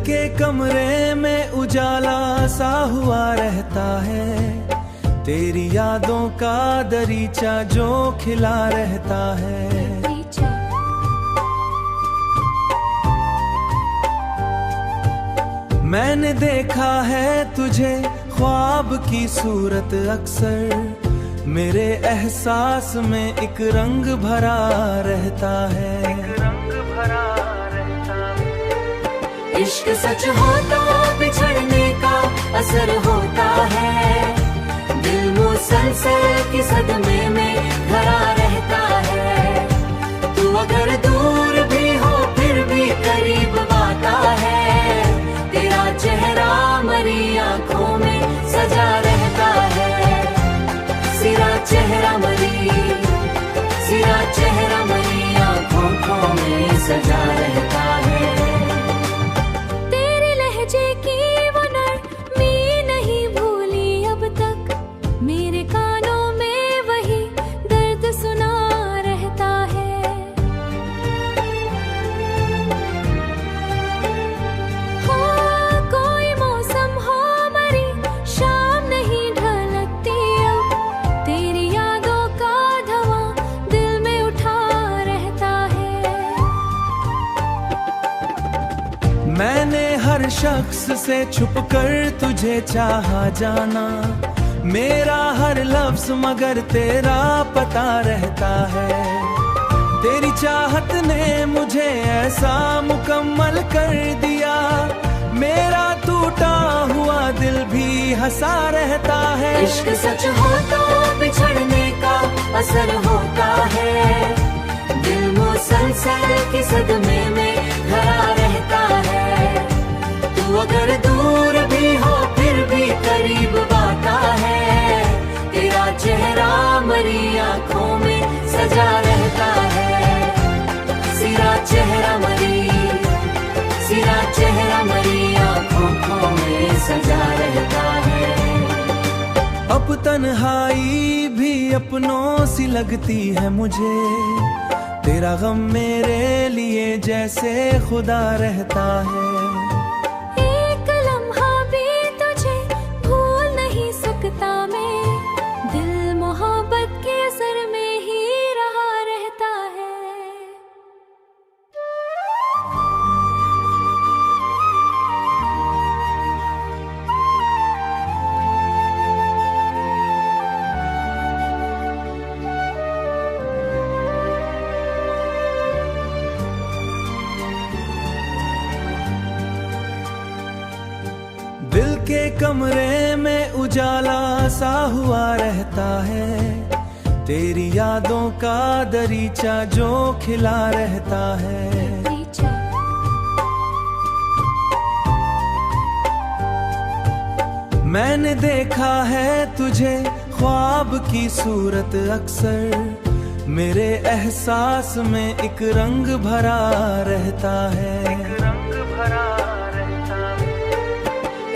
के कमरे में उजाला सा हुआ रहता है, तेरी यादों का दरीचा जो खिला रहता है। मैंने देखा है तुझे ख्वाब की सूरत अक्सर, मेरे एहसास में एक रंग भरा रहता है। इश्क सच हो तो बिछड़ने का असर होता है, दिल मुसलसल के सदमे में भरा रहता है। तू अगर दूर भी हो फिर भी करीब आता है, तेरा चेहरा मरी आंखों में सजा रहता है। सिरा चेहरा मरी, सिरा चेहरा मरी आंखों में सजा रहता है। मैंने हर शख्स से छुपकर तुझे चाहा जाना, मेरा हर लफ्ज मगर तेरा पता रहता है। तेरी चाहत ने मुझे ऐसा मुकम्मल कर दिया, मेरा टूटा हुआ दिल भी हंसा रहता है। इश्क सच हो तो बिछड़ने का असर होता है, दिल मुसलसल के सदमे में भरा रहता है। तू अगर दूर भी हो फिर भी करीब आता है, तेरा चेहरा मरी आंखों में सजा रहता है। सिरा चेहरा मरी, सिरा चेहरा मरी आंखों में सजा रहता है। अब तन्हाई भी अपनों सी लगती है मुझे, तेरा गम मेरे लिए जैसे खुदा रहता है। एक लम्हा भी तुझे भूल नहीं सकता मैं, दिल मोहब्बत के असर में ही रहा रहता है। दिल के कमरे में उजाला सा हुआ रहता है, तेरी यादों का दरीचा जो खिला रहता है। मैंने देखा है तुझे ख्वाब की सूरत अक्सर, मेरे एहसास में एक रंग भरा रहता है।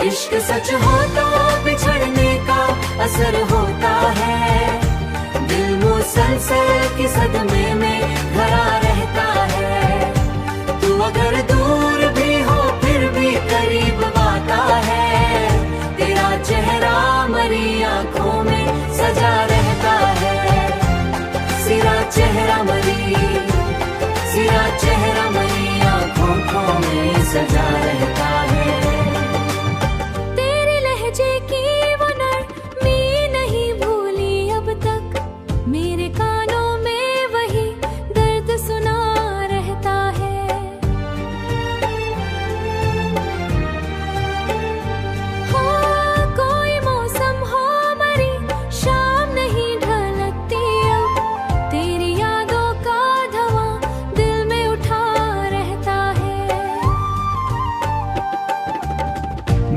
इश्क सच हो तो बिछड़ने का असर होता है, दिल मुसलसल के सदमे में भरा रहता है। तू अगर दूर भी हो फिर भी करीब आता है, तेरा चेहरा मरी आंखों में सजा रहता है। सिरा चेहरा मरी, सिरा चेहरा मरी आंखों में सजा रहता है।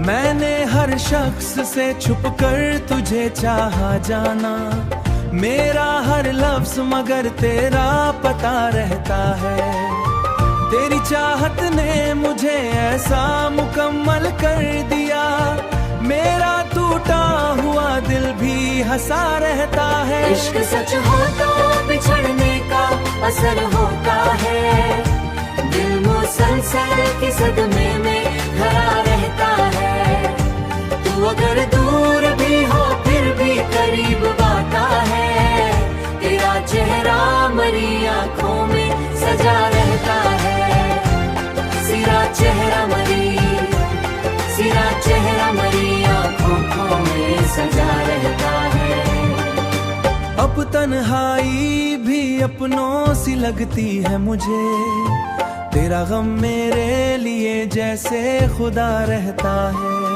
मैंने हर शख्स से छुपकर तुझे चाहा जाना, मेरा हर लफ्ज मगर तेरा पता रहता है। तेरी चाहत ने मुझे ऐसा मुकम्मल कर दिया, मेरा टूटा हुआ दिल भी हंसा रहता है। इश्क सच हो तो बिछड़ने का असर होता है, दिल मुसलसल के सदमे में मरी आंखों में सजा रहता है। सिरा चेहरा मरी, सिरा चेहरा मरी आंखों में सजा रहता है। अब तन्हाई भी अपनों सी लगती है मुझे, तेरा गम मेरे लिए जैसे खुदा रहता है।